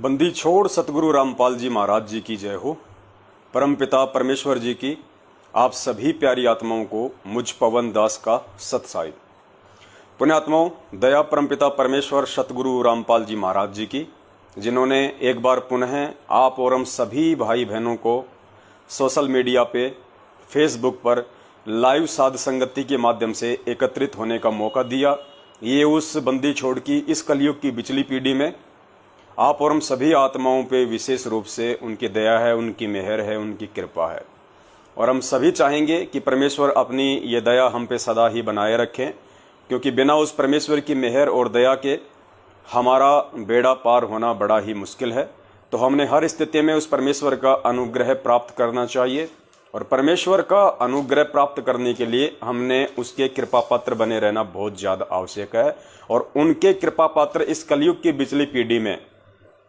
बंदी छोड़ सतगुरु रामपाल जी महाराज जी की जय हो। परमपिता परमेश्वर जी की आप सभी प्यारी आत्माओं को मुझ पवन दास का सतसाई। पुण्यात्माओं, दया परमपिता परमेश्वर सतगुरु रामपाल जी महाराज जी की, जिन्होंने एक बार पुनः आप और हम सभी भाई बहनों को सोशल मीडिया पे, फेसबुक पर लाइव साध संगति के माध्यम से एकत्रित होने का मौका दिया। ये उस बंदी छोड़ की इस कलयुग की बिचली पीढ़ी में आप और हम सभी आत्माओं पे विशेष रूप से उनकी दया है, उनकी मेहर है, उनकी कृपा है। और हम सभी चाहेंगे कि परमेश्वर अपनी ये दया हम पे सदा ही बनाए रखें, क्योंकि बिना उस परमेश्वर की मेहर और दया के हमारा बेड़ा पार होना बड़ा ही मुश्किल है। तो हमने हर स्थिति में उस परमेश्वर का अनुग्रह प्राप्त करना चाहिए, और परमेश्वर का अनुग्रह प्राप्त करने के लिए हमने उसके कृपा पात्र बने रहना बहुत ज़्यादा आवश्यक है। और उनके कृपा पात्र इस कलयुग की बिचली पीढ़ी में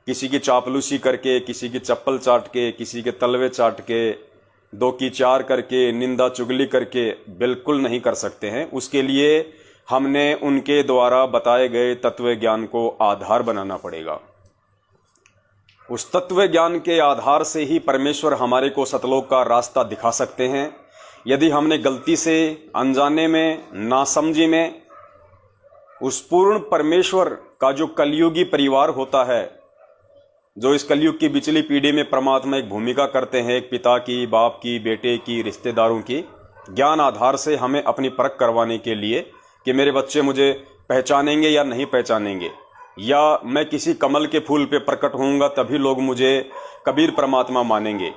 किसी की चापलूसी करके, किसी की चप्पल चाट के, किसी के तलवे चाट के, दो की चार करके, निंदा चुगली करके बिल्कुल नहीं कर सकते हैं। उसके लिए हमने उनके द्वारा बताए गए तत्व ज्ञान को आधार बनाना पड़ेगा। उस तत्व ज्ञान के आधार से ही परमेश्वर हमारे को सतलोक का रास्ता दिखा सकते हैं। यदि हमने गलती से, अनजाने में, नासमझी में उस पूर्ण परमेश्वर का जो कलयुगी परिवार होता है, जो इस कलयुग की बिचली पीढ़ी में परमात्मा एक भूमिका करते हैं, एक पिता की, बाप की, बेटे की, रिश्तेदारों की, ज्ञान आधार से हमें अपनी परख करवाने के लिए कि मेरे बच्चे मुझे पहचानेंगे या नहीं पहचानेंगे, या मैं किसी कमल के फूल पे प्रकट होऊंगा तभी लोग मुझे कबीर परमात्मा मानेंगे,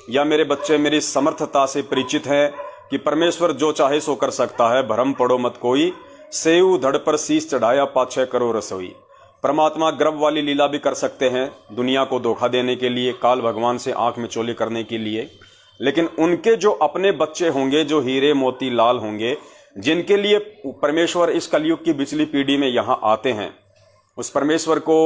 या मेरे बच्चे मेरी समर्थता से परिचित हैं कि परमेश्वर जो चाहे सो कर सकता है, भरम पड़ो मत कोई, सेऊ धड़ पर शीश चढ़ाया पाछे करो रसोई। परमात्मा गर्भ वाली लीला भी कर सकते हैं दुनिया को धोखा देने के लिए, काल भगवान से आंख में चोली करने के लिए, लेकिन उनके जो अपने बच्चे होंगे, जो हीरे मोती लाल होंगे, जिनके लिए परमेश्वर इस कलयुग की बिचली पीढ़ी में यहाँ आते हैं, उस परमेश्वर को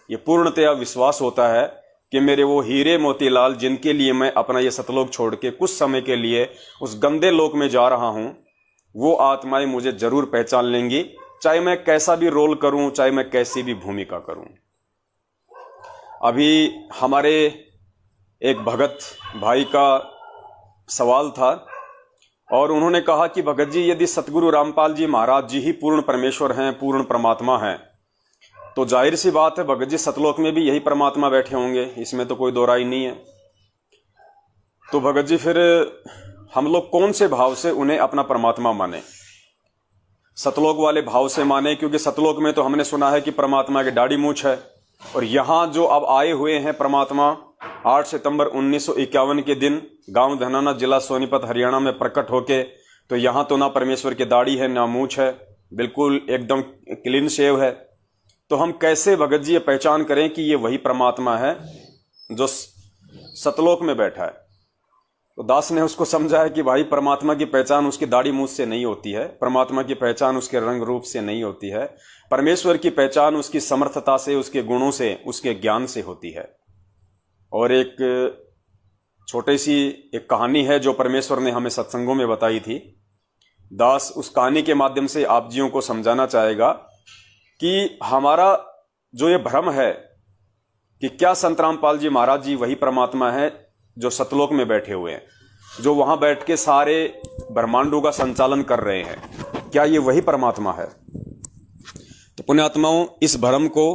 ये पूर्णतया विश्वास होता है कि मेरे वो हीरे मोती लाल, जिनके लिए मैं अपना ये सतलोक छोड़ के कुछ समय के लिए उस गंदे लोक में जा रहा हूँ, वो आत्माएं मुझे जरूर पहचान लेंगी, चाहे मैं कैसा भी रोल करूं, चाहे मैं कैसी भी भूमिका करूं। अभी हमारे एक भगत भाई का सवाल था और उन्होंने कहा कि भगत जी, यदि सतगुरु रामपाल जी महाराज जी ही पूर्ण परमेश्वर हैं, पूर्ण परमात्मा हैं, तो जाहिर सी बात है भगत जी सतलोक में भी यही परमात्मा बैठे होंगे, इसमें तो कोई दो राय नहीं है। तो भगत जी फिर हम लोग कौन से भाव से उन्हें अपना परमात्मा माने? सतलोक वाले भाव से माने, क्योंकि सतलोक में तो हमने सुना है कि परमात्मा की दाढ़ी मूछ है, और यहाँ जो अब आए हुए हैं परमात्मा 8 सितंबर 1951 के दिन गांव धनाना, जिला सोनीपत, हरियाणा में प्रकट होके, तो यहाँ तो ना परमेश्वर की दाढ़ी है, ना मूछ है, बिल्कुल एकदम क्लीन शेव है। तो हम कैसे भगत जी ये पहचान करें कि ये वही परमात्मा है जो सतलोक में बैठा है? तो दास ने उसको समझा है कि भाई, परमात्मा की पहचान उसकी दाढ़ी मूछ से नहीं होती है, परमात्मा की पहचान उसके रंग रूप से नहीं होती है, परमेश्वर की पहचान उसकी समर्थता से, उसके गुणों से, उसके ज्ञान से होती है। और एक छोटी सी एक कहानी है जो परमेश्वर ने हमें सत्संगों में बताई थी। दास उस कहानी के माध्यम से आप जियों को समझाना चाहेगा कि हमारा जो ये भ्रम है कि क्या संत रामपाल जी महाराज जी वही परमात्मा है जो सतलोक में बैठे हुए हैं, जो वहां बैठ के सारे ब्रह्मांडों का संचालन कर रहे हैं, क्या ये वही परमात्मा है? तो पुण्यात्माओं, इस भ्रम को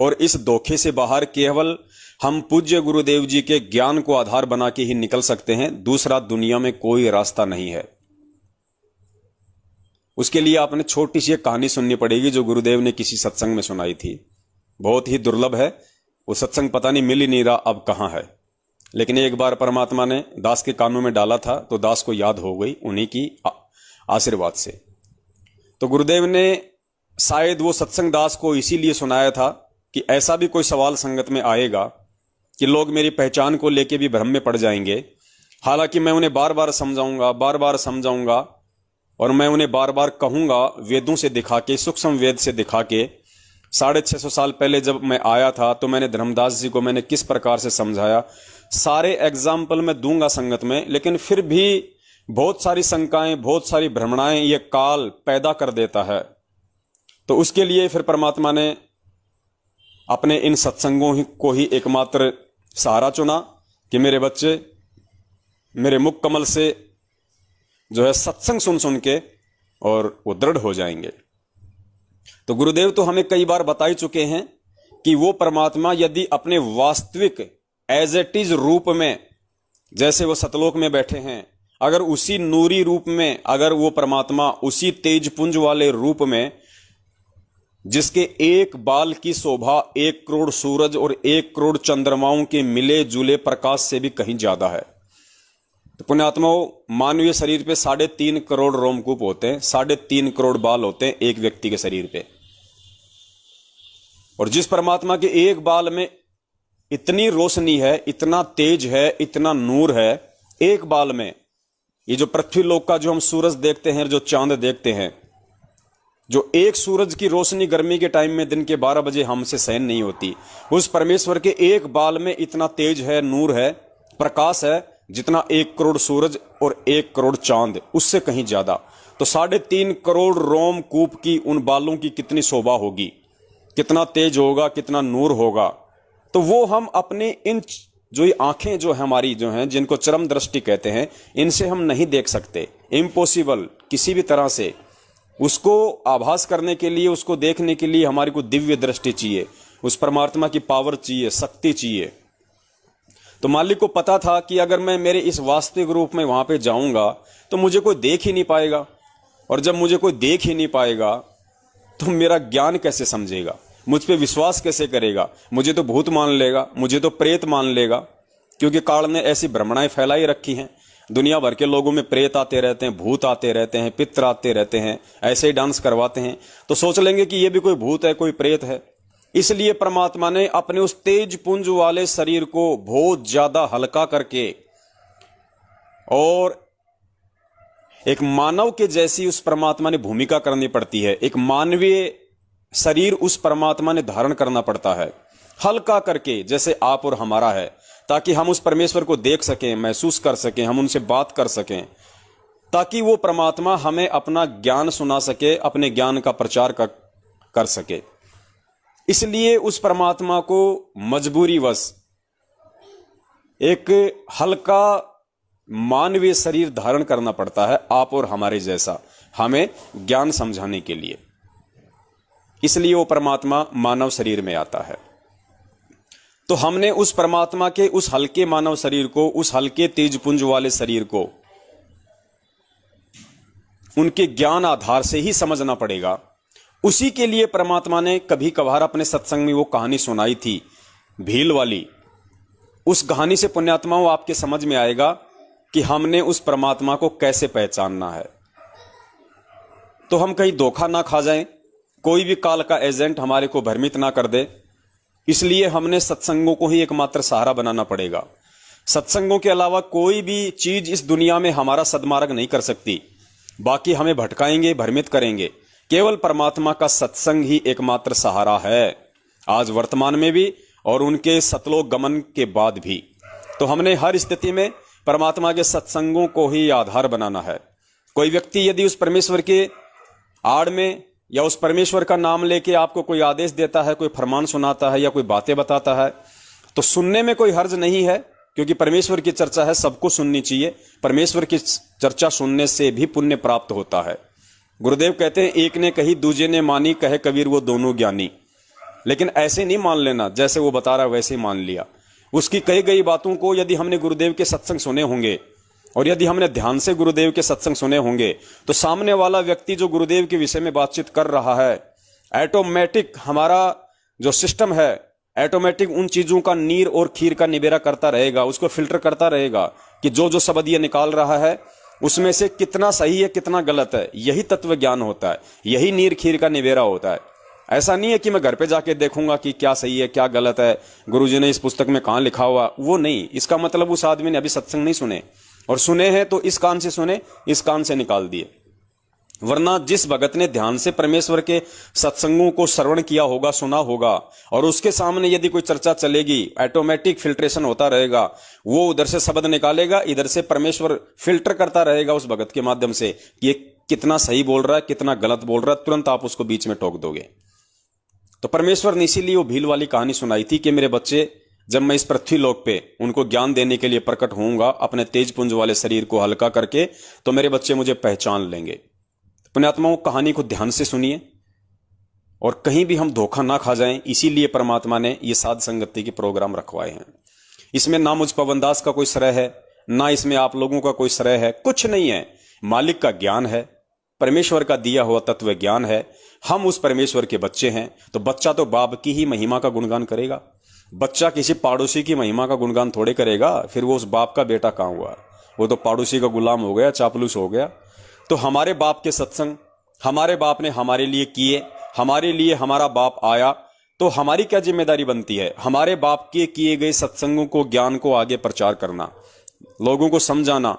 और इस धोखे से बाहर केवल हम पूज्य गुरुदेव जी के ज्ञान को आधार बना के ही निकल सकते हैं। दूसरा दुनिया में कोई रास्ता नहीं है। उसके लिए आपने छोटी सी एक कहानी सुननी पड़ेगी जो गुरुदेव ने किसी सत्संग में सुनाई थी। बहुत ही दुर्लभ है, वो सत्संग पता नहीं मिल ही नहीं रहा अब कहाँ है, लेकिन एक बार परमात्मा ने दास के कानों में डाला था तो दास को याद हो गई उन्हीं की आशीर्वाद से। तो गुरुदेव ने शायद वो सत्संग दास को इसीलिए सुनाया था कि ऐसा भी कोई सवाल संगत में आएगा कि लोग मेरी पहचान को लेके भी भ्रम में पड़ जाएंगे। हालांकि मैं उन्हें बार बार समझाऊंगा और मैं उन्हें बार बार कहूंगा, वेदों से दिखा के, सूक्ष्म वेद से दिखा के। 650 साल पहले जब मैं आया था तो मैंने धर्मदास जी को मैंने किस प्रकार से समझाया, सारे एग्जाम्पल मैं दूंगा संगत में, लेकिन फिर भी बहुत सारी शंकाएं, बहुत सारी भ्रमणाएं ये काल पैदा कर देता है। तो उसके लिए फिर परमात्मा ने अपने इन सत्संगों को ही एकमात्र सहारा चुना कि मेरे बच्चे मेरे मुख कमल से जो है सत्संग सुन सुन के और वो दृढ़ हो जाएंगे। तो गुरुदेव तो हमें कई बार बता ही चुके हैं कि वो परमात्मा यदि अपने वास्तविक एज इट इज रूप में, जैसे वो सतलोक में बैठे हैं, अगर उसी नूरी रूप में, अगर वो परमात्मा उसी तेज पुंज वाले रूप में जिसके एक बाल की शोभा 1 करोड़ सूरज और 1 करोड़ चंद्रमाओं के मिले जुले प्रकाश से भी कहीं ज्यादा है। तो पुण्यात्माओं, मानवीय शरीर पे 3.5 करोड़ रोमकूप होते हैं, 3.5 करोड़ बाल होते हैं एक व्यक्ति के शरीर पे। और जिस परमात्मा के एक बाल में इतनी रोशनी है, इतना तेज है, इतना नूर है एक बाल में, ये जो पृथ्वी लोक का जो हम सूरज देखते हैं, जो चांद देखते हैं, जो एक सूरज की रोशनी गर्मी के टाइम में दिन के 12 बजे हमसे सहन नहीं होती, उस परमेश्वर के एक बाल में इतना तेज है, नूर है, प्रकाश है, जितना 1 करोड़ सूरज और 1 करोड़ चांद, उससे कहीं ज्यादा। तो 3.5 करोड़ रोमकूप की उन बालों की कितनी शोभा होगी, कितना तेज होगा, कितना नूर होगा। तो वो हम अपने इन जो ये आंखें जो है हमारी जो हैं, जिनको चरम दृष्टि कहते हैं, इनसे हम नहीं देख सकते, इम्पॉसिबल। किसी भी तरह से उसको आभास करने के लिए, उसको देखने के लिए हमारी को दिव्य दृष्टि चाहिए, उस परमात्मा की पावर चाहिए, शक्ति चाहिए। तो मालिक को पता था कि अगर मैं मेरे इस वास्तविक रूप में वहां पे जाऊंगा तो मुझे कोई देख ही नहीं पाएगा, और जब मुझे कोई देख ही नहीं पाएगा तो मेरा ज्ञान कैसे समझेगा, मुझ पे विश्वास कैसे करेगा, मुझे तो भूत मान लेगा, मुझे तो प्रेत मान लेगा। क्योंकि काल ने ऐसी भ्रमणाएं फैलाई रखी हैं, दुनिया भर के लोगों में प्रेत आते रहते हैं, भूत आते रहते हैं, पित्र आते रहते हैं, ऐसे ही डांस करवाते हैं, तो सोच लेंगे कि ये भी कोई भूत है, कोई प्रेत है। इसलिए परमात्मा ने अपने उस तेज पुंज वाले शरीर को बहुत ज्यादा हल्का करके और एक मानव के जैसी उस परमात्मा ने भूमिका करनी पड़ती है, एक मानवीय शरीर उस परमात्मा ने धारण करना पड़ता है, हल्का करके जैसे आप और हमारा है, ताकि हम उस परमेश्वर को देख सकें, महसूस कर सकें, हम उनसे बात कर सकें, ताकि वो परमात्मा हमें अपना ज्ञान सुना सके, अपने ज्ञान का प्रचार कर सके। इसलिए उस परमात्मा को मजबूरीवश एक हल्का मानवीय शरीर धारण करना पड़ता है, आप और हमारे जैसा, हमें ज्ञान समझाने के लिए। इसलिए वो परमात्मा मानव शरीर में आता है। तो हमने उस परमात्मा के उस हल्के मानव शरीर को, उस हल्के तेजपुंज वाले शरीर को उनके ज्ञान आधार से ही समझना पड़ेगा। उसी के लिए परमात्मा ने कभी कभार अपने सत्संग में वो कहानी सुनाई थी, भील वाली। उस कहानी से पुण्यात्माओं आपके समझ में आएगा कि हमने उस परमात्मा को कैसे पहचानना है। तो हम कहीं धोखा ना खा जाएं, कोई भी काल का एजेंट हमारे को भ्रमित ना कर दे। इसलिए हमने सत्संगों को ही एकमात्र सहारा बनाना पड़ेगा। सत्संगों के अलावा कोई भी चीज इस दुनिया में हमारा सद्मार्ग नहीं कर सकती, बाकी हमें भटकाएंगे, भ्रमित करेंगे। केवल परमात्मा का सत्संग ही एकमात्र सहारा है, आज वर्तमान में भी और उनके सतलोक गमन के बाद भी। तो हमने हर स्थिति में परमात्मा के सत्संगों को ही आधार बनाना है। कोई व्यक्ति यदि उस परमेश्वर के आड़ में या उस परमेश्वर का नाम लेके आपको कोई आदेश देता है, कोई फरमान सुनाता है या कोई बातें बताता है, तो सुनने में कोई हर्ज नहीं है, क्योंकि परमेश्वर की चर्चा है, सबको सुननी चाहिए। परमेश्वर की चर्चा सुनने से भी पुण्य प्राप्त होता है। गुरुदेव कहते हैं, एक ने कही दूजे ने मानी, कहे कबीर वो दोनों ज्ञानी। लेकिन ऐसे नहीं मान लेना, जैसे वो बता रहा है वैसे ही मान लिया। उसकी कही गई बातों को यदि हमने गुरुदेव के सत्संग सुने होंगे और यदि हमने ध्यान से गुरुदेव के सत्संग सुने होंगे, तो सामने वाला व्यक्ति जो गुरुदेव के विषय में बातचीत कर रहा है, ऑटोमेटिक हमारा जो सिस्टम है, ऑटोमेटिक उन चीजों का नीर और खीर का निबेरा करता रहेगा, उसको फिल्टर करता रहेगा कि जो शब्द ये निकाल रहा है उसमें से कितना सही है, कितना गलत है। यही तत्व ज्ञान होता है, यही नीर खीर का निबेरा होता है। ऐसा नहीं है कि मैं घर पे जाके देखूंगा कि क्या सही है क्या गलत है, गुरुजी ने इस पुस्तक में कहां लिखा हुआ, वो नहीं। इसका मतलब उस आदमी ने अभी सत्संग नहीं सुने, और सुने हैं तो इस कान से सुने, इस कान से निकाल दिए। वरना जिस भगत ने ध्यान से परमेश्वर के सत्संगों को श्रवण किया होगा, सुना होगा, और उसके सामने यदि कोई चर्चा चलेगी, ऑटोमेटिक फिल्ट्रेशन होता रहेगा, वो उधर से शब्द निकालेगा, इधर से परमेश्वर फिल्टर करता रहेगा उस भगत के माध्यम से कि ये कितना सही बोल रहा है, कितना गलत बोल रहा है, तुरंत आप उसको बीच में टोक दोगे। तो परमेश्वर ने इसीलिए वो भील वाली कहानी सुनाई थी कि मेरे बच्चे, जब मैं इस पृथ्वी लोक पे उनको ज्ञान देने के लिए प्रकट होऊंगा अपने तेज पुंज वाले शरीर को हल्का करके, तो मेरे बच्चे मुझे पहचान लेंगे। पुण्यात्माओं, कहानी को ध्यान से सुनिए और कहीं भी हम धोखा ना खा जाएं, इसीलिए परमात्मा ने ये साध संगति के प्रोग्राम रखवाए हैं। इसमें ना मुझ पवनदास का कोई श्रेय है, ना इसमें आप लोगों का कोई श्रेय है, कुछ नहीं है। मालिक का ज्ञान है, परमेश्वर का दिया हुआ तत्व ज्ञान है। हम उस परमेश्वर के बच्चे हैं, तो बच्चा तो बाप की ही महिमा का गुणगान करेगा। बच्चा किसी पड़ोसी की महिमा का गुणगान थोड़े करेगा, फिर वो उस बाप का बेटा कहां हुआ? वो तो पड़ोसी का गुलाम हो गया, चापलूस हो गया। तो हमारे बाप के सत्संग हमारे बाप ने हमारे लिए किए, हमारे लिए हमारा बाप आया, तो हमारी क्या जिम्मेदारी बनती है? हमारे बाप के किए गए सत्संगों को, ज्ञान को आगे प्रचार करना, लोगों को समझाना,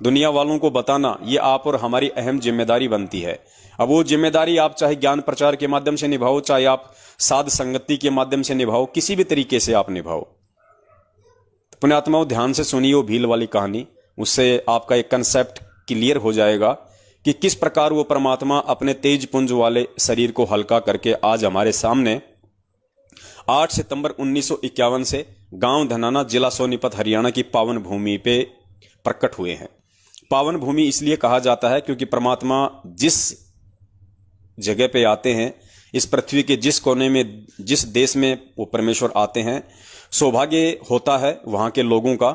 दुनिया वालों को बताना, ये आप और हमारी अहम जिम्मेदारी बनती है। अब वो जिम्मेदारी आप चाहे ज्ञान प्रचार के माध्यम से निभाओ, चाहे आप साध संगति के माध्यम से निभाओ, किसी भी तरीके से आप निभाओ। तो पुण्यात्माओं, ध्यान से सुनिए वो भील वाली कहानी, उससे आपका एक कंसेप्ट क्लियर हो जाएगा कि किस प्रकार वो परमात्मा अपने तेज पुंज वाले शरीर को हल्का करके आज हमारे सामने 8 सितंबर 1951 से गांव धनाना, जिला सोनीपत, हरियाणा की पावन भूमि पे प्रकट हुए हैं। पावन भूमि इसलिए कहा जाता है क्योंकि परमात्मा जिस जगह पे आते हैं, इस पृथ्वी के जिस कोने में, जिस देश में वो परमेश्वर आते हैं, सौभाग्य होता है वहां के लोगों का,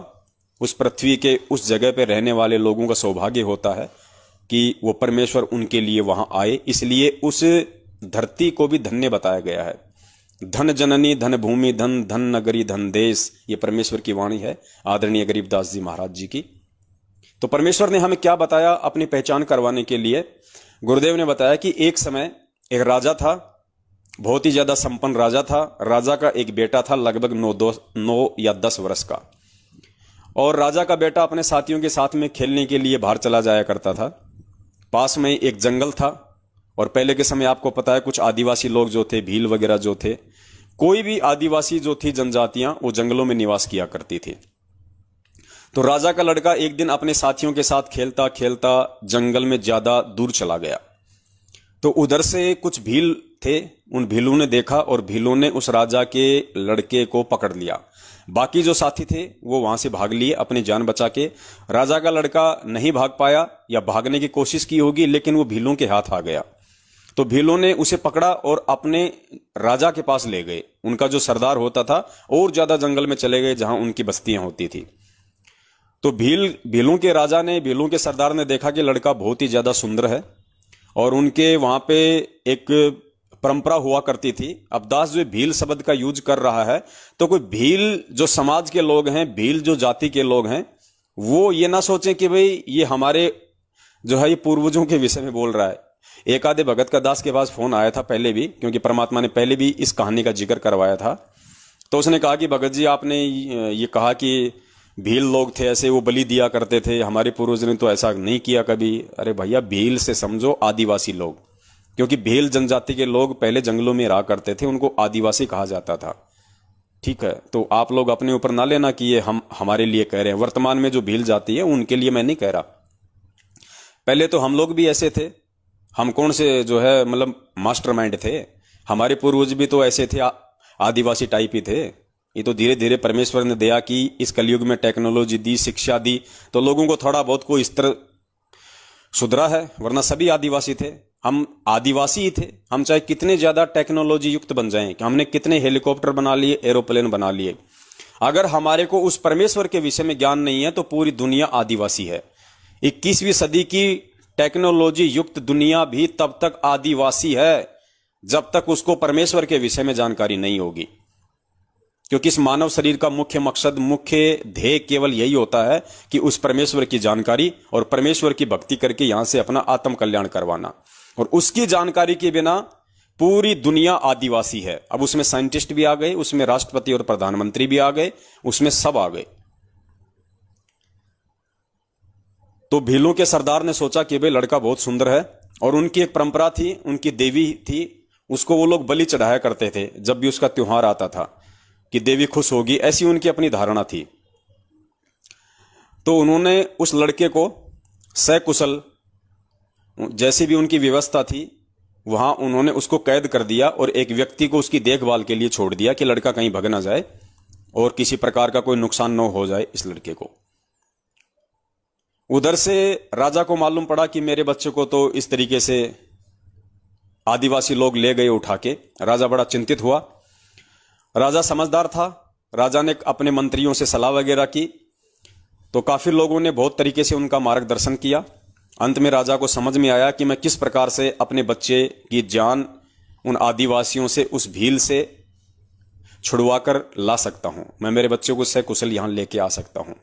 उस पृथ्वी के उस जगह पे रहने वाले लोगों का सौभाग्य होता है कि वो परमेश्वर उनके लिए वहां आए। इसलिए उस धरती को भी धन्य बताया गया है। धन जननी, धन भूमि, धन धन नगरी, धन देश, ये परमेश्वर की वाणी है आदरणीय गरीबदास जी महाराज जी की। तो परमेश्वर ने हमें क्या बताया अपनी पहचान करवाने के लिए? गुरुदेव ने बताया कि एक समय एक राजा था, बहुत ही ज्यादा संपन्न राजा था। राजा का एक बेटा था लगभग 9 या 10 वर्ष का, और राजा का बेटा अपने साथियों के साथ में खेलने के लिए बाहर चला जाया करता था। पास में एक जंगल था, और पहले के समय आपको पता है कुछ आदिवासी लोग जो थे, भील वगैरह जो थे, कोई भी आदिवासी जो थी जनजातियां, वो जंगलों में निवास किया करती थी। तो राजा का लड़का एक दिन अपने साथियों के साथ खेलता खेलता जंगल में ज्यादा दूर चला गया। तो उधर से कुछ भील थे, उन भीलों ने देखा और भीलों ने उस राजा के लड़के को पकड़ लिया। बाकी जो साथी थे वो वहां से भाग लिए अपनी जान बचा के। राजा का लड़का नहीं भाग पाया, या भागने की कोशिश की होगी, लेकिन वो भीलों के हाथ आ गया। तो भीलों ने उसे पकड़ा और अपने राजा के पास ले गए। उनका जो सरदार होता था, और ज्यादा जंगल में चले गए जहां उनकी बस्तियां होती थी। तो भीलों के राजा ने, भीलों के सरदार ने देखा कि लड़का बहुत ही ज्यादा सुंदर है, और उनके वहां पे एक परंपरा हुआ करती थी। अब दास जो भील शब्द का यूज कर रहा है, तो कोई भील जो समाज के लोग हैं, भील जो जाति के लोग हैं, वो ये ना सोचें कि भाई ये हमारे जो है ये पूर्वजों के विषय में बोल रहा है। एक आधे भगत का दास के पास फोन आया था पहले भी, क्योंकि परमात्मा ने पहले भी इस कहानी का जिक्र करवाया था। तो उसने कहा कि भगत जी, आपने ये कहा कि भील लोग थे ऐसे, वो बलि दिया करते थे, हमारे पूर्वज ने तो ऐसा नहीं किया कभी। अरे भैया, भील से समझो आदिवासी लोग, क्योंकि भील जनजाति के लोग पहले जंगलों में रहा करते थे, उनको आदिवासी कहा जाता था। ठीक है, तो आप लोग अपने ऊपर ना लेना कि ये हम हमारे लिए कह रहे हैं। वर्तमान में जो भील जाति है उनके लिए मैं नहीं कह रहा, पहले तो हम लोग भी ऐसे थे। हम कौन से जो है मतलब मास्टरमाइंड थे, हमारे पूर्वज भी तो ऐसे थे, आदिवासी टाइप ही थे। ये तो धीरे धीरे परमेश्वर ने दया की, इस कलयुग में टेक्नोलॉजी दी, शिक्षा दी, तो लोगों को थोड़ा बहुत कोई स्तर सुधरा है, वरना सभी आदिवासी थे। हम आदिवासी ही थे। हम चाहे कितने ज्यादा टेक्नोलॉजी युक्त बन जाएं, कि हमने कितने हेलीकॉप्टर बना लिए, एरोप्लेन बना लिए, अगर हमारे को उस परमेश्वर के विषय में ज्ञान नहीं है, तो पूरी दुनिया आदिवासी है। 21वीं सदी की टेक्नोलॉजी युक्त दुनिया भी तब तक आदिवासी है जब तक उसको परमेश्वर के विषय में जानकारी नहीं होगी। क्योंकि इस मानव शरीर का मुख्य मकसद, मुख्य ध्येय केवल यही होता है कि उस परमेश्वर की जानकारी और परमेश्वर की भक्ति करके यहां से अपना आत्म कल्याण करवाना। और उसकी जानकारी के बिना पूरी दुनिया आदिवासी है। अब उसमें साइंटिस्ट भी आ गए, उसमें राष्ट्रपति और प्रधानमंत्री भी आ गए, उसमें सब आ गए। तो भीलों के सरदार ने सोचा कि भाई लड़का बहुत सुंदर है, और उनकी एक परंपरा थी, उनकी देवी थी, उसको वो लोग बलि चढ़ाया करते थे जब भी उसका त्योहार आता था, कि देवी खुश होगी, ऐसी उनकी अपनी धारणा थी। तो उन्होंने उस लड़के को सकुशल, जैसी भी उनकी व्यवस्था थी, वहां उन्होंने उसको कैद कर दिया और एक व्यक्ति को उसकी देखभाल के लिए छोड़ दिया कि लड़का कहीं भग ना जाए और किसी प्रकार का कोई नुकसान न हो जाए इस लड़के को। उधर से राजा को मालूम पड़ा कि मेरे बच्चे को तो इस तरीके से आदिवासी लोग ले गए उठा के। राजा बड़ा चिंतित हुआ। राजा समझदार था। राजा ने अपने मंत्रियों से सलाह वगैरह की तो काफी लोगों ने बहुत तरीके से उनका मार्गदर्शन किया। अंत में राजा को समझ में आया कि मैं किस प्रकार से अपने बच्चे की जान उन आदिवासियों से, उस भील से छुड़वा कर ला सकता हूं। मैं मेरे बच्चे को सकुशल यहां लेके आ सकता हूं।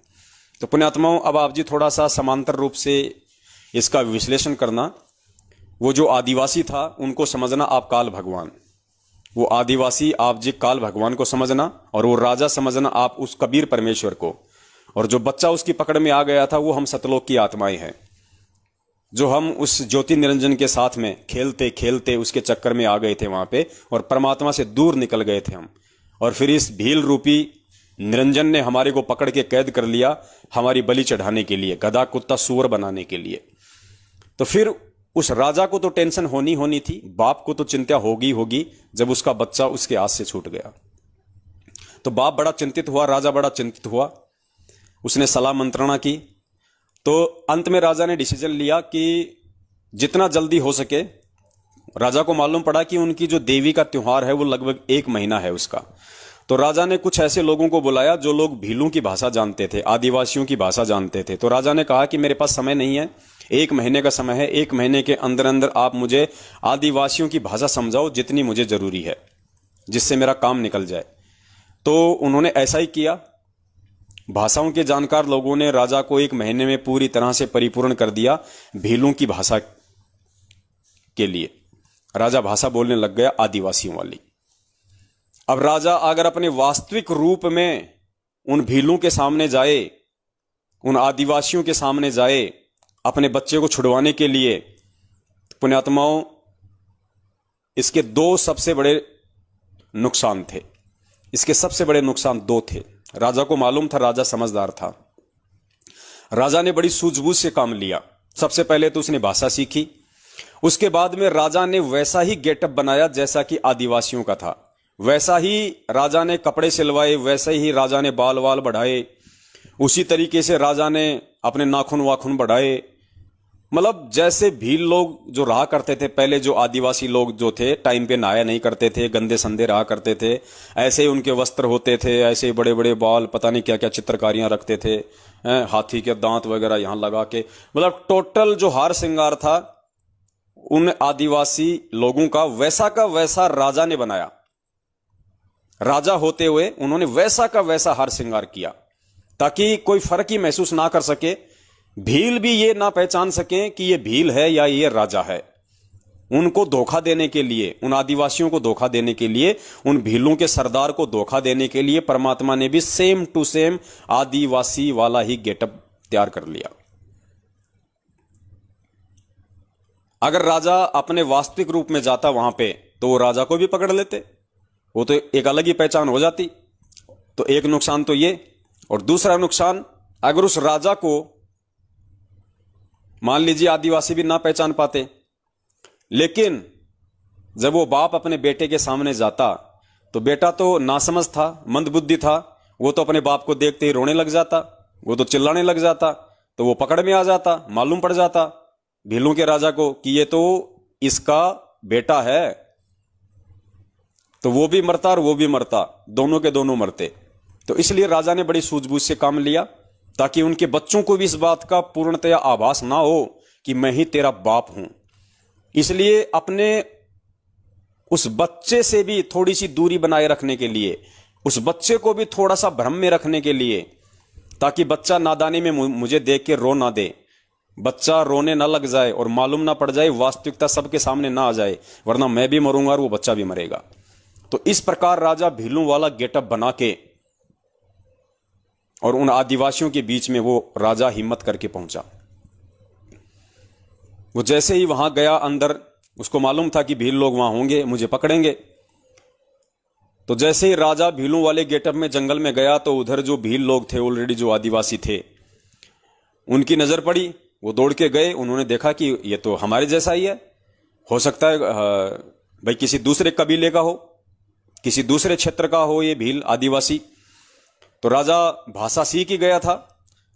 तो पुण्यात्माओं, अब आप जी थोड़ा सा समांतर रूप से इसका विश्लेषण करना। वो जो आदिवासी था उनको समझना आप काल भगवान, वो आदिवासी आप जी काल भगवान को समझना, और वो राजा समझना आप उस कबीर परमेश्वर को, और जो बच्चा उसकी पकड़ में आ गया था वो हम सतलोक की आत्माएं हैं, जो हम उस ज्योति निरंजन के साथ में खेलते खेलते उसके चक्कर में आ गए थे वहां पे, और परमात्मा से दूर निकल गए थे हम। और फिर इस भील रूपी निरंजन ने हमारे को पकड़ के कैद कर लिया हमारी बलि चढ़ाने के लिए, गधा कुत्ता सूअर बनाने के लिए। तो फिर उस राजा को तो टेंशन होनी थी, बाप को तो चिंता होगी जब उसका बच्चा उसके हाथ से छूट गया। तो बाप बड़ा चिंतित हुआ, राजा बड़ा चिंतित हुआ। उसने सलाह मंत्रणा की तो अंत में राजा ने डिसीजन लिया कि जितना जल्दी हो सके। राजा को मालूम पड़ा कि उनकी जो देवी का त्योहार है वो लगभग 1 महीना है उसका। तो राजा ने कुछ ऐसे लोगों को बुलाया जो लोग भीलों की भाषा जानते थे, आदिवासियों की भाषा जानते थे। तो राजा ने कहा कि मेरे पास समय नहीं है, 1 महीने का समय है, 1 महीने के अंदर अंदर आप मुझे आदिवासियों की भाषा समझाओ जितनी मुझे जरूरी है, जिससे मेरा काम निकल जाए। तो उन्होंने ऐसा ही किया। भाषाओं के जानकार लोगों ने राजा को 1 महीने में पूरी तरह से परिपूर्ण कर दिया भीलों की भाषा के लिए। राजा भाषा बोलने लग गया आदिवासियों वाली। अब राजा अगर अपने वास्तविक रूप में उन भीलों के सामने जाए, उन आदिवासियों के सामने जाए अपने बच्चे को छुड़वाने के लिए, पुण्यात्माओं, इसके 2 सबसे बड़े नुकसान थे। इसके सबसे बड़े नुकसान 2 थे। राजा को मालूम था, राजा समझदार था। राजा ने बड़ी सूझबूझ से काम लिया। सबसे पहले तो उसने भाषा सीखी। उसके बाद में राजा ने वैसा ही गेटअप बनाया जैसा कि आदिवासियों का था। वैसा ही राजा ने कपड़े सिलवाए, वैसे ही राजा ने बाल वाल बढ़ाए, उसी तरीके से राजा ने अपने नाखून वाखून बढ़ाए। मतलब जैसे भील लोग जो रहा करते थे पहले, जो आदिवासी लोग जो थे टाइम पे नहाया नहीं करते थे, गंदे संदे रहा करते थे, ऐसे ही उनके वस्त्र होते थे, ऐसे ही बड़े बड़े बाल, पता नहीं क्या क्या चित्रकारियां रखते थे, हाथी के दांत वगैरह यहां लगा के, मतलब टोटल जो हार श्रृंगार था उन आदिवासी लोगों का वैसा राजा ने बनाया। राजा होते हुए उन्होंने वैसा का वैसा हार श्रृंगार किया ताकि कोई फर्क ही महसूस ना कर सके, भील भी ये ना पहचान सके कि ये भील है या ये राजा है। उनको धोखा देने के लिए, उन आदिवासियों को धोखा देने के लिए, उन भीलों के सरदार को धोखा देने के लिए परमात्मा ने भी सेम टू सेम आदिवासी वाला ही गेटअप तैयार कर लिया। अगर राजा अपने वास्तविक रूप में जाता वहां पे तो वो राजा को भी पकड़ लेते, वो तो एक अलग ही पहचान हो जाती। तो एक नुकसान तो ये, और दूसरा नुकसान, अगर उस राजा को मान लीजिए आदिवासी भी ना पहचान पाते, लेकिन जब वो बाप अपने बेटे के सामने जाता तो बेटा तो नासमझ था, मंदबुद्धि था, वो तो अपने बाप को देखते ही रोने लग जाता, वो तो चिल्लाने लग जाता, तो वो पकड़ में आ जाता, मालूम पड़ जाता भीलों के राजा को कि ये तो इसका बेटा है, तो वो भी मरता और वो भी मरता, दोनों के दोनों मरते। तो इसलिए राजा ने बड़ी सूझबूझ से काम लिया ताकि उनके बच्चों को भी इस बात का पूर्णतया आभास ना हो कि मैं ही तेरा बाप हूं। इसलिए अपने उस बच्चे से भी थोड़ी सी दूरी बनाए रखने के लिए, उस बच्चे को भी थोड़ा सा भ्रम में रखने के लिए, ताकि बच्चा नादानी में मुझे देख के रो ना दे, बच्चा रोने ना लग जाए और मालूम ना पड़ जाए, वास्तविकता सबके सामने ना आ जाए, वरना मैं भी मरूंगा और वो बच्चा भी मरेगा। तो इस प्रकार राजा भीलों वाला गेटअप बना के और उन आदिवासियों के बीच में वो राजा हिम्मत करके पहुंचा। वो जैसे ही वहां गया अंदर, उसको मालूम था कि भील लोग वहां होंगे, मुझे पकड़ेंगे। तो जैसे ही राजा भीलों वाले गेटअप में जंगल में गया तो उधर जो भील लोग थे ऑलरेडी, जो आदिवासी थे, उनकी नजर पड़ी। वो दौड़ के गए, उन्होंने देखा कि ये तो हमारे जैसा ही है, हो सकता है भाई किसी दूसरे कबीले का हो, किसी दूसरे क्षेत्र का हो ये भील आदिवासी। तो राजा भाषा सीख ही गया था।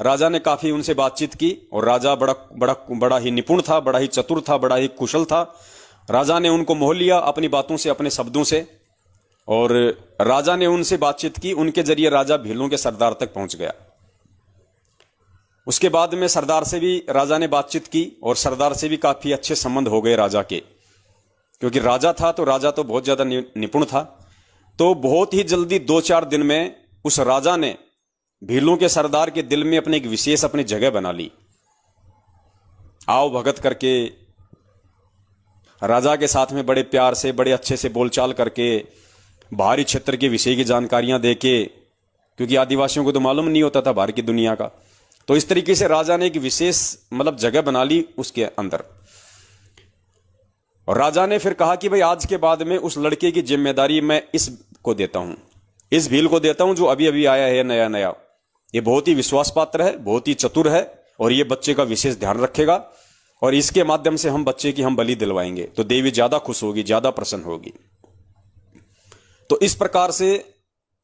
राजा ने काफी उनसे बातचीत की और राजा बड़ा ही निपुण था, बड़ा ही चतुर था, बड़ा ही कुशल था। राजा ने उनको मोह लिया अपनी बातों से, अपने शब्दों से, और राजा ने उनसे बातचीत की। उनके जरिए राजा भीलों के सरदार तक पहुंच गया। उसके बाद में सरदार से भी राजा ने बातचीत की और सरदार से भी काफी अच्छे संबंध हो गए राजा के, क्योंकि राजा था तो राजा तो बहुत ज्यादा निपुण था। तो बहुत ही जल्दी 2-4 दिन में उस राजा ने भीलों के सरदार के दिल में अपनी एक विशेष अपनी जगह बना ली। आओ भगत करके राजा के साथ में बड़े प्यार से, बड़े अच्छे से बोलचाल करके, बाहरी क्षेत्र के विषय की जानकारियां देके, क्योंकि आदिवासियों को तो मालूम नहीं होता था बाहर की दुनिया का। तो इस तरीके से राजा ने एक विशेष जगह बना ली उसके अंदर। और राजा ने फिर कहा कि भाई आज के बाद में उस लड़के की जिम्मेदारी मैं इसको देता हूं, इस भील को देता हूं जो अभी अभी आया है नया नया। ये बहुत ही विश्वास पात्र है, बहुत ही चतुर है, और ये बच्चे का विशेष ध्यान रखेगा, और इसके माध्यम से हम बच्चे की हम बलि दिलवाएंगे तो देवी ज्यादा खुश होगी, ज्यादा प्रसन्न होगी। तो इस प्रकार से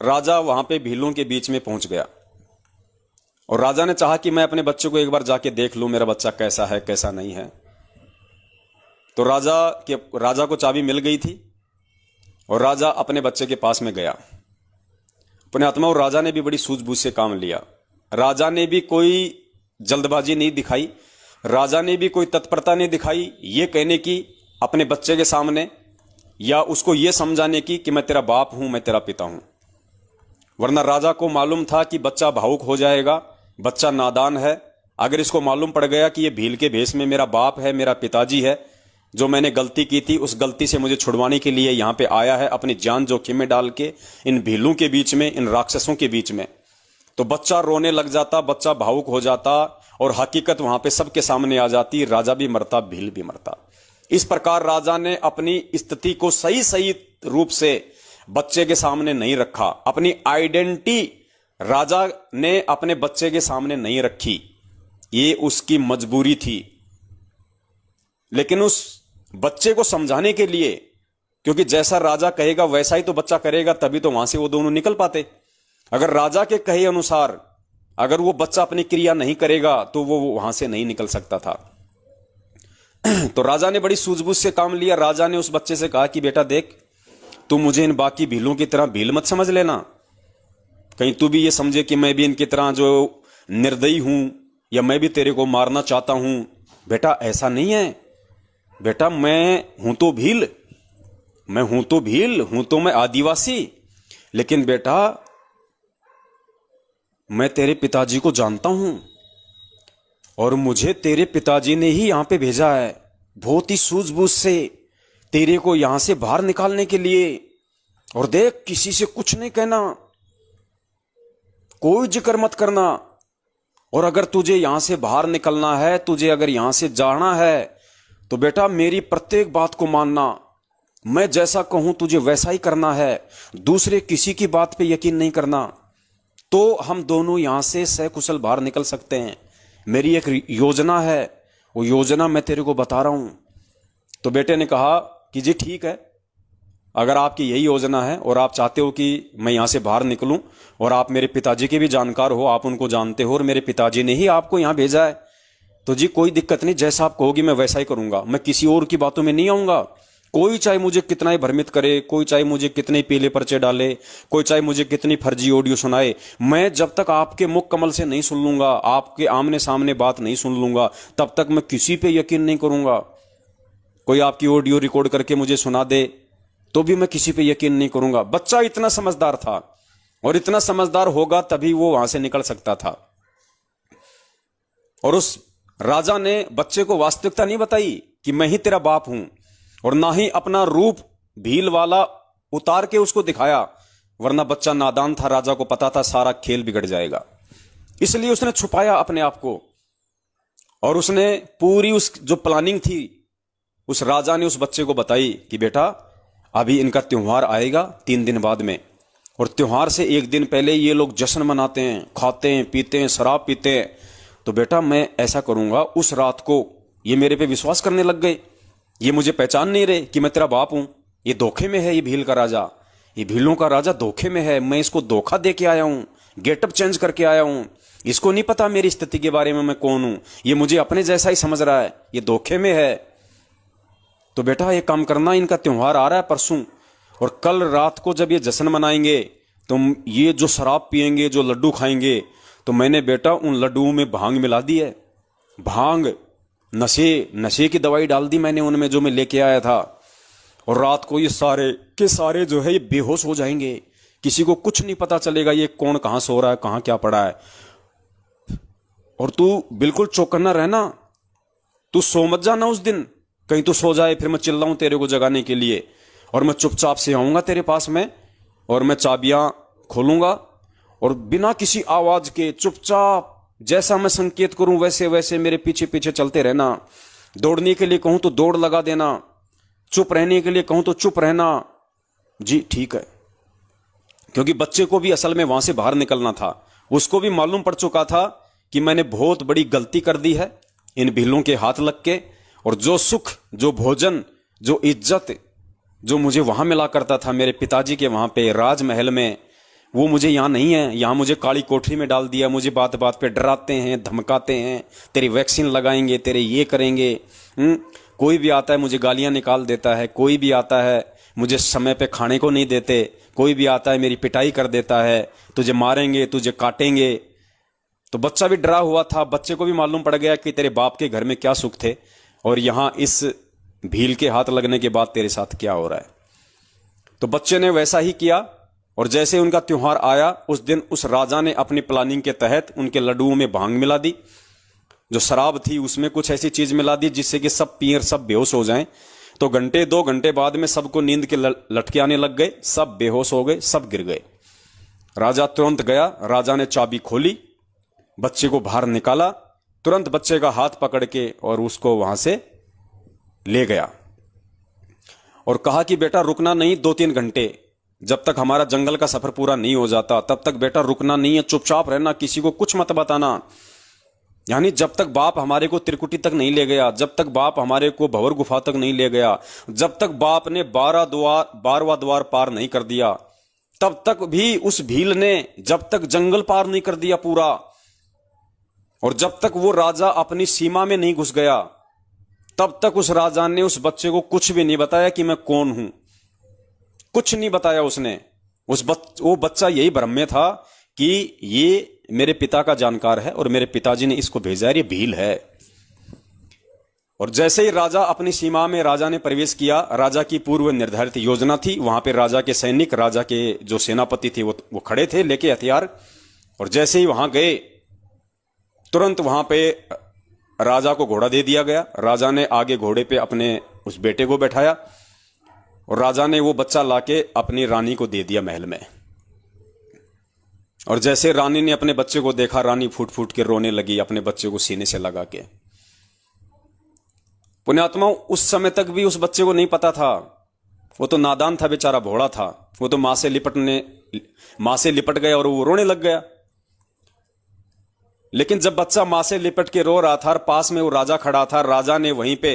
राजा वहां पे भीलों के बीच में पहुंच गया। और राजा ने चाहा कि मैं अपने बच्चे को एक बार जाके देख लूं, मेरा बच्चा कैसा है कैसा नहीं है। तो राजा को चाबी मिल गई थी और राजा अपने बच्चे के पास में गया। अपने आत्मा और राजा ने भी बड़ी सूझबूझ से काम लिया। राजा ने भी कोई जल्दबाजी नहीं दिखाई, राजा ने भी कोई तत्परता नहीं दिखाई ये कहने की अपने बच्चे के सामने, या उसको ये समझाने की कि मैं तेरा बाप हूं, मैं तेरा पिता हूं। वरना राजा को मालूम था कि बच्चा भावुक हो जाएगा, बच्चा नादान है। अगर इसको मालूम पड़ गया कि ये भील के भेष में मेरा बाप है, मेरा पिताजी है, जो मैंने गलती की थी उस गलती से मुझे छुड़वाने के लिए यहां पे आया है, अपनी जान जोखिम में डाल के इन भीलों के बीच में, इन राक्षसों के बीच में, तो बच्चा रोने लग जाता, बच्चा भावुक हो जाता और हकीकत वहां पे सबके सामने आ जाती। राजा भी मरता, भील भी मरता। इस प्रकार राजा ने अपनी स्थिति को सही सही रूप से बच्चे के सामने नहीं रखा। अपनी आइडेंटिटी राजा ने अपने बच्चे के सामने नहीं रखी, ये उसकी मजबूरी थी। लेकिन उस बच्चे को समझाने के लिए, क्योंकि जैसा राजा कहेगा वैसा ही तो बच्चा करेगा, तभी तो वहां से वो दोनों निकल पाते। अगर राजा के कहे अनुसार अगर वो बच्चा अपनी क्रिया नहीं करेगा तो वो वहां से नहीं निकल सकता था। तो राजा ने बड़ी सूझबूझ से काम लिया। राजा ने उस बच्चे से कहा कि बेटा देख, तू मुझे इन बाकी भीलों की तरह भील मत समझ लेना, कहीं तू भी ये समझे कि मैं भी इनकी तरह जो निर्दयी हूं या मैं भी तेरे को मारना चाहता हूं। बेटा ऐसा नहीं है बेटा, मैं हूं तो भील, हूं तो मैं आदिवासी, लेकिन बेटा मैं तेरे पिताजी को जानता हूं और मुझे तेरे पिताजी ने ही यहां पे भेजा है, बहुत ही सूझबूझ से तेरे को यहां से बाहर निकालने के लिए। और देख, किसी से कुछ नहीं कहना, कोई जिक्र मत करना, और अगर तुझे यहां से बाहर निकलना है, तुझे अगर यहां से जाना है, तो बेटा मेरी प्रत्येक बात को मानना, मैं जैसा कहूं तुझे वैसा ही करना है, दूसरे किसी की बात पे यकीन नहीं करना, तो हम दोनों यहां से सकुशल बाहर निकल सकते हैं। मेरी एक योजना है, वो योजना मैं तेरे को बता रहा हूं। तो बेटे ने कहा कि जी ठीक है, अगर आपकी यही योजना है और आप चाहते हो कि मैं यहां से बाहर निकलूं, और आप मेरे पिताजी के भी जानकार हो, आप उनको जानते हो और मेरे पिताजी ने ही आपको यहां भेजा है, तो जी कोई दिक्कत नहीं, जैसा आप कहोगी मैं वैसा ही करूंगा। मैं किसी और की बातों में नहीं आऊंगा। कोई चाहे मुझे कितना ही भ्रमित करे, कोई चाहे मुझे कितने पीले पर्चे डाले, कोई चाहे मुझे कितनी फर्जी ऑडियो सुनाए, मैं जब तक आपके मुख कमल से नहीं सुन लूंगा, आपके आमने सामने बात नहीं सुन लूंगा, तब तक मैं किसी पे यकीन नहीं करूंगा। कोई आपकी ऑडियो रिकॉर्ड करके मुझे सुना दे तो भी मैं किसी पे यकीन नहीं करूंगा। बच्चा इतना समझदार था, और इतना समझदार होगा तभी वो वहां से निकल सकता था। और उस राजा ने बच्चे को वास्तविकता नहीं बताई कि मैं ही तेरा बाप हूं, और ना ही अपना रूप भील वाला उतार के उसको दिखाया, वरना बच्चा नादान था, राजा को पता था सारा खेल बिगड़ जाएगा। इसलिए उसने छुपाया अपने आप को, और उसने पूरी उस जो प्लानिंग थी उस राजा ने उस बच्चे को बताई कि बेटा अभी इनका त्योहार आएगा 3 दिन बाद में, और त्योहार से 1 दिन पहले ये लोग जश्न मनाते हैं, खाते हैं, पीते हैं, शराब पीते हैं। तो बेटा मैं ऐसा करूंगा, उस रात को ये मेरे पे विश्वास करने लग गए, ये मुझे पहचान नहीं रहे कि मैं तेरा बाप हूं। ये धोखे में है, ये भील का राजा, ये भीलों का राजा धोखे में है। मैं इसको धोखा दे के आया हूं, गेटअप चेंज करके आया हूं। इसको नहीं पता मेरी स्थिति के बारे में, मैं कौन हूं। ये मुझे अपने जैसा ही समझ रहा है, ये धोखे में है। तो बेटा ये काम करना, इनका त्योहार आ रहा है परसों, और कल रात को जब ये जश्न मनाएंगे तो ये जो शराब पिएंगे, जो लड्डू खाएंगे, तो मैंने बेटा उन लड्डुओं में भांग मिला दी है। भांग, नशे की दवाई डाल दी मैंने उनमें, जो मैं लेके आया था। और रात को ये सारे के सारे जो है ये बेहोश हो जाएंगे। किसी को कुछ नहीं पता चलेगा ये कौन कहां सो रहा है, कहां क्या पड़ा है। और तू बिल्कुल चौकन्ना रहना, तू सो मत जाना उस दिन, कहीं तू सो जाए फिर मैं चिल्लाऊं तेरे को जगाने के लिए। और मैं चुपचाप से आऊंगा तेरे पास में, और मैं चाबियां खोलूंगा, और बिना किसी आवाज के चुपचाप जैसा मैं संकेत करूं वैसे वैसे मेरे पीछे पीछे चलते रहना। दौड़ने के लिए कहूं तो दौड़ लगा देना, चुप रहने के लिए कहूं तो चुप रहना। जी ठीक है, क्योंकि बच्चे को भी असल में वहां से बाहर निकलना था। उसको भी मालूम पड़ चुका था कि मैंने बहुत बड़ी गलती कर दी है इन भीलों के हाथ लग के। और जो सुख, जो भोजन, जो इज्जत जो मुझे वहां मिला करता था मेरे पिताजी के वहां पे राजमहल में, वो मुझे यहां नहीं है। यहां मुझे काली कोठरी में डाल दिया। मुझे बात बात पे डराते हैं, धमकाते हैं, तेरी वैक्सीन लगाएंगे, तेरे ये करेंगे। कोई भी आता है मुझे गालियां निकाल देता है, कोई भी आता है मुझे समय पे खाने को नहीं देते, कोई भी आता है मेरी पिटाई कर देता है, तुझे मारेंगे, तुझे काटेंगे। तो बच्चा भी डरा हुआ था। बच्चे को भी मालूम पड़ गया कि तेरे बाप के घर में क्या सुख थे, और यहां इस भील के हाथ लगने के बाद तेरे साथ क्या हो रहा है। तो बच्चे ने वैसा ही किया। और जैसे उनका त्योहार आया, उस दिन उस राजा ने अपनी प्लानिंग के तहत उनके लड्डुओं में भांग मिला दी। जो शराब थी उसमें कुछ ऐसी चीज मिला दी जिससे कि सब पिए, सब बेहोश हो जाएं। तो घंटे 2 घंटे बाद में सबको नींद के लटके आने लग गए, सब बेहोश हो गए, सब गिर गए। राजा तुरंत गया, राजा ने चाबी खोली, बच्चे को बाहर निकाला, तुरंत बच्चे का हाथ पकड़ के और उसको वहां से ले गया, और कहा कि बेटा रुकना नहीं 2-3 घंटे, जब तक हमारा जंगल का सफर पूरा नहीं हो जाता तब तक बेटा रुकना नहीं है, चुपचाप रहना, किसी को कुछ मत बताना। यानी जब तक बाप हमारे को त्रिकुटी तक नहीं ले गया, जब तक बाप हमारे को भंवर गुफा तक नहीं ले गया, जब तक बाप ने 12वां द्वार पार नहीं कर दिया, तब तक भी उस भील ने जब तक जंगल पार नहीं कर दिया पूरा, और जब तक वो राजा अपनी सीमा में नहीं घुस गया, तब तक उस राजा ने उस बच्चे को कुछ भी नहीं बताया कि मैं कौन हूं। कुछ नहीं बताया उसने। वो बच्चा यही भ्रम में था कि ये मेरे पिता का जानकार है और मेरे पिताजी ने इसको भेजा है, ये भील है। और जैसे ही राजा अपनी सीमा में राजा ने प्रवेश किया, राजा की पूर्व निर्धारित योजना थी, वहां पे राजा के सैनिक, राजा के जो सेनापति थे वो खड़े थे लेके हथियार। और जैसे ही वहां गए, तुरंत वहां पे राजा को घोड़ा दे दिया गया। राजा ने आगे घोड़े पे अपने उस बेटे को बैठाया, और राजा ने वो बच्चा लाके अपनी रानी को दे दिया महल में। और जैसे रानी ने अपने बच्चे को देखा, रानी फूट फूट के रोने लगी, अपने बच्चे को सीने से लगा के। पुण्यात्मा, उस समय तक भी उस बच्चे को नहीं पता था, वो तो नादान था बेचारा, भोला था। वो तो मां से लिपट गया और वो रोने लग गया। लेकिन जब बच्चा मां से लिपट के रो रहा था और पास में वो राजा खड़ा था, राजा ने वहीं पे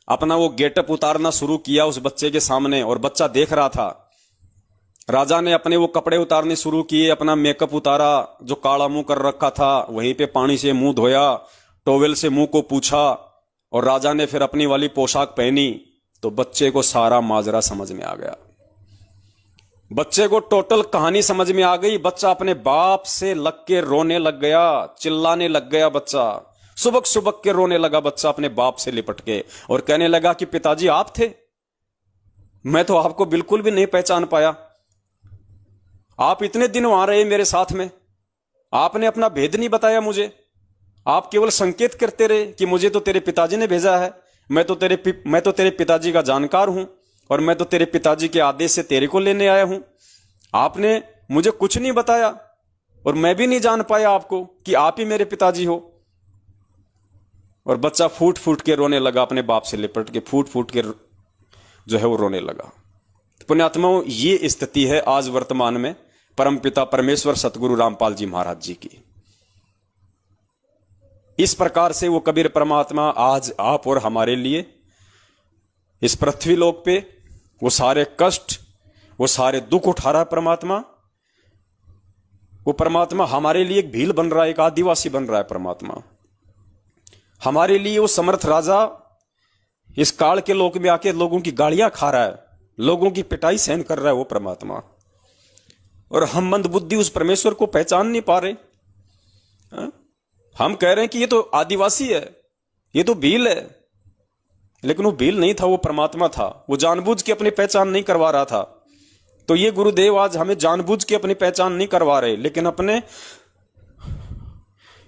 अपना वो गेटअप उतारना शुरू किया उस बच्चे के सामने, और बच्चा देख रहा था। राजा ने अपने वो कपड़े उतारने शुरू किए, अपना मेकअप उतारा, जो काला मुंह कर रखा था वहीं पे पानी से मुंह धोया, टॉवेल से मुंह को पूछा, और राजा ने फिर अपनी वाली पोशाक पहनी। तो बच्चे को सारा माजरा समझ में आ गया, बच्चे को टोटल कहानी समझ में आ गई। बच्चा अपने बाप से लग के रोने लग गया, चिल्लाने लग गया। बच्चा सुबक सुबक के रोने लगा, बच्चा अपने बाप से लिपट के, और कहने लगा कि पिताजी आप थे, मैं तो आपको बिल्कुल भी नहीं पहचान पाया। आप इतने दिन वहां रहे मेरे साथ में, आपने अपना भेद नहीं बताया मुझे, आप केवल संकेत करते रहे कि मुझे तो तेरे पिताजी ने भेजा है, मैं तो तेरे पिताजी का जानकार हूं, और मैं तो तेरे पिताजी के आदेश से तेरे को लेने आया हूं। आपने मुझे कुछ नहीं बताया, और मैं भी नहीं जान पाया आपको कि आप ही मेरे पिताजी हो। और बच्चा फूट फूट के रोने लगा, अपने बाप से लिपट के फूट फूट के जो है वो रोने लगा। पुण्यात्माओं, ये स्थिति है आज वर्तमान में परमपिता परमेश्वर सतगुरु रामपाल जी महाराज जी की। इस प्रकार से वो कबीर परमात्मा आज आप और हमारे लिए इस पृथ्वी लोक पे वो सारे कष्ट, वो सारे दुख उठा रहा है परमात्मा। वो परमात्मा हमारे लिए एक भील बन रहा है, एक आदिवासी बन रहा है परमात्मा। हमारे लिए वो समर्थ राजा इस काल के लोक में आके लोगों की गालियां खा रहा है, लोगों की पिटाई सहन कर रहा है वो परमात्मा। और हम मंदबुद्धि उस परमेश्वर को पहचान नहीं पा रहे। हम कह रहे हैं कि ये तो आदिवासी है, ये तो भील है, लेकिन वो भील नहीं था, वो परमात्मा था। वो जानबूझ के अपनी पहचान नहीं करवा रहा था। तो ये गुरुदेव आज हमें जानबूझ के अपनी पहचान नहीं करवा रहे, लेकिन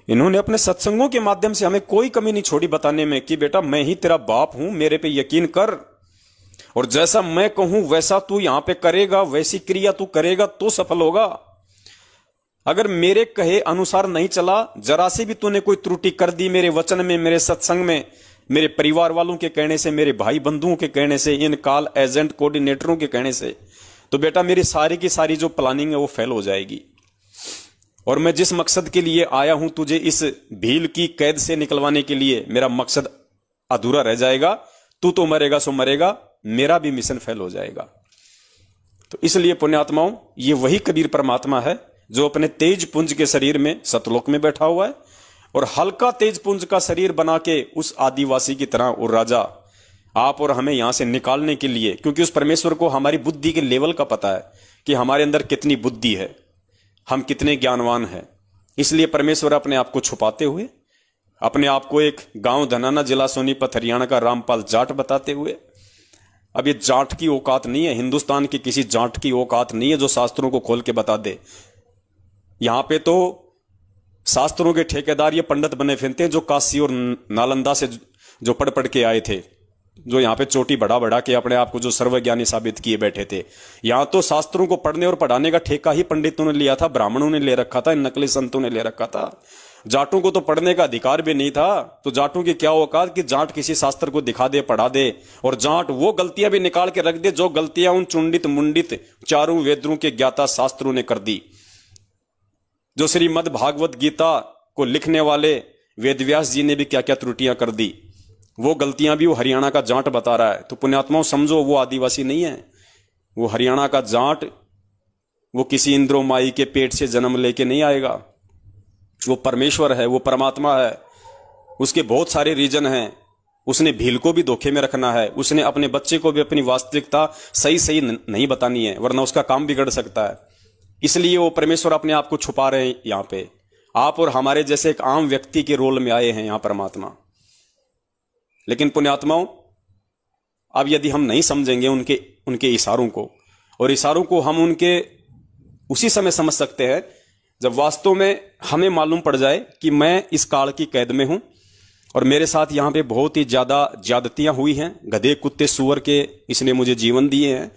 इन्होंने अपने सत्संगों के माध्यम से हमें कोई कमी नहीं छोड़ी बताने में कि बेटा मैं ही तेरा बाप हूं, मेरे पे यकीन कर, और जैसा मैं कहूं वैसा तू यहां पे करेगा, वैसी क्रिया तू करेगा तो सफल होगा। अगर मेरे कहे अनुसार नहीं चला, जरा से भी तूने कोई त्रुटि कर दी मेरे वचन में, मेरे सत्संग में, मेरे परिवार वालों के कहने से, मेरे भाई बंधुओं के कहने से, इन कॉल एजेंट कोऑर्डिनेटरों के कहने से, तो बेटा मेरी सारी की सारी जो प्लानिंग है वो फेल हो जाएगी। और मैं जिस मकसद के लिए आया हूं तुझे इस भील की कैद से निकलवाने के लिए, मेरा मकसद अधूरा रह जाएगा। तू तो मरेगा सो मरेगा, मेरा भी मिशन फेल हो जाएगा। तो इसलिए पुण्यात्माओं, ये वही कबीर परमात्मा है जो अपने तेज पुंज के शरीर में सतलोक में बैठा हुआ है, और हल्का तेज पुंज का शरीर बना के उस आदिवासी की तरह वो राजा आप और हमें यहां से निकालने के लिए, क्योंकि उस परमेश्वर को हमारी बुद्धि के लेवल का पता है कि हमारे अंदर कितनी बुद्धि है, हम कितने ज्ञानवान हैं। इसलिए परमेश्वर अपने आप को छुपाते हुए, अपने आप को एक गांव धनाना जिला सोनीपत हरियाणा का रामपाल जाट बताते हुए, अब ये जाट की औकात नहीं है, हिंदुस्तान की किसी जाट की औकात नहीं है जो शास्त्रों को खोल के बता दे। यहां पे तो शास्त्रों के ठेकेदार ये पंडित बने फिरते हैं जो काशी और नालंदा से जो पढ़ पढ़ के आए थे, जो यहां पे चोटी बढ़ा बढ़ा के अपने आप को जो सर्वज्ञानी साबित किए बैठे थे। यहां तो शास्त्रों को पढ़ने और पढ़ाने का ठेका ही पंडितों ने लिया था, ब्राह्मणों ने ले रखा था, इन नकली संतों ने ले रखा था। जाटों को तो पढ़ने का अधिकार भी नहीं था। तो जाटों की क्या औकात कि जाट किसी शास्त्र को दिखा दे, पढ़ा दे, और जाट वो गलतियां भी निकाल के रख दे जो गलतियां उन चुंडित मुंडित चारों वेदों के ज्ञाता शास्त्रों ने कर दी। जो श्रीमद् भागवत गीता को लिखने वाले वेदव्यास जी ने भी क्या क्या त्रुटियां कर दी, वो गलतियां भी वो हरियाणा का जाट बता रहा है। तो पुण्यात्माओं समझो, वो आदिवासी नहीं है, वो हरियाणा का जाट, वो किसी इंद्रो माई के पेट से जन्म लेके नहीं आएगा। वो परमेश्वर है, वो परमात्मा है, उसके बहुत सारे रीजन हैं। उसने भील को भी धोखे में रखना है, उसने अपने बच्चे को भी अपनी वास्तविकता सही सही नहीं बतानी है, वरना उसका काम बिगड़ सकता है। इसलिए वो परमेश्वर अपने आप को छुपा रहे हैं। यहां पे आप और हमारे जैसे एक आम व्यक्ति के रोल में आए हैं यहां परमात्मा। लेकिन पुण्यात्माओं, अब यदि हम नहीं समझेंगे उनके इशारों को, और इशारों को हम उनके उसी समय समझ सकते हैं जब वास्तव में हमें मालूम पड़ जाए कि मैं इस काल की कैद में हूं और मेरे साथ यहां पे बहुत ही ज्यादा ज्यादतियां हुई हैं, गधे कुत्ते सुअर के इसने मुझे जीवन दिए हैं।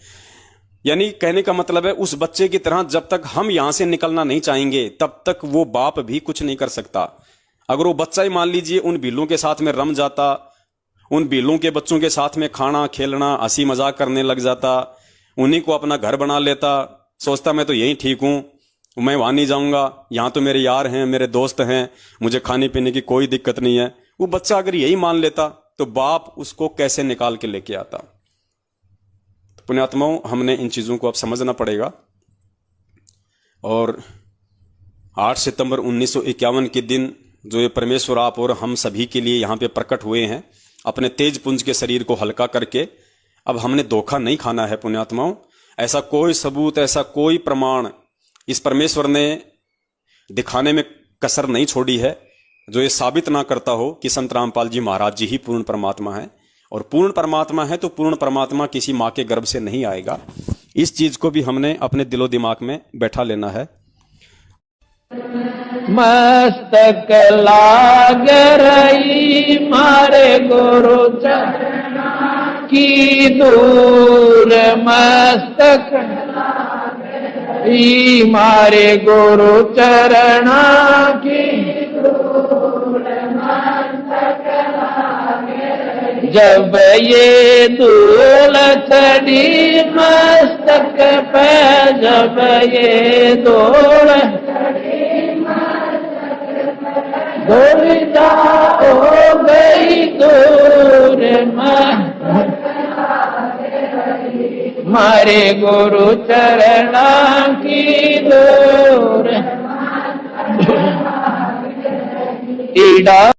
यानी कहने का मतलब है, उस बच्चे की तरह जब तक हम यहां से निकलना नहीं चाहेंगे तब तक वो बाप भी कुछ नहीं कर सकता। अगर वो बच्चा ही मान लीजिए उन भीलों के साथ में रम जाता, उन भीलों के बच्चों के साथ में खाना खेलना हंसी मजाक करने लग जाता, उन्हीं को अपना घर बना लेता, सोचता मैं तो यही ठीक हूं, मैं वहां नहीं जाऊंगा, यहां तो मेरे यार हैं, मेरे दोस्त हैं, मुझे खाने पीने की कोई दिक्कत नहीं है, वो बच्चा अगर यही मान लेता तो बाप उसको कैसे निकाल के लेके आता। तो पुण्यात्माओं, हमने इन चीजों को अब समझना पड़ेगा। और 8 सितंबर 1951 के दिन जो ये परमेश्वर आप और हम सभी के लिए यहां पे प्रकट हुए हैं, अपने तेज पुंज के शरीर को हल्का करके, अब हमने धोखा नहीं खाना है पुण्यात्माओं। ऐसा कोई सबूत, ऐसा कोई प्रमाण इस परमेश्वर ने दिखाने में कसर नहीं छोड़ी है जो ये साबित ना करता हो कि संत रामपाल जी महाराज जी ही पूर्ण परमात्मा है। और पूर्ण परमात्मा है तो पूर्ण परमात्मा किसी मां के गर्भ से नहीं आएगा। इस चीज को भी हमने अपने दिलो दिमाग में बैठा लेना है। मस्तक लाग रही मारे गुरु चरणा की दूर, मस्तक मारे गुरु चरणा की दूर, मस्तक जब ये धूल चढ़ी मस्तक पे, जब ये धूल दुविधा हो गई दूर, मारे गुरु चरणा की दूर ईड़ा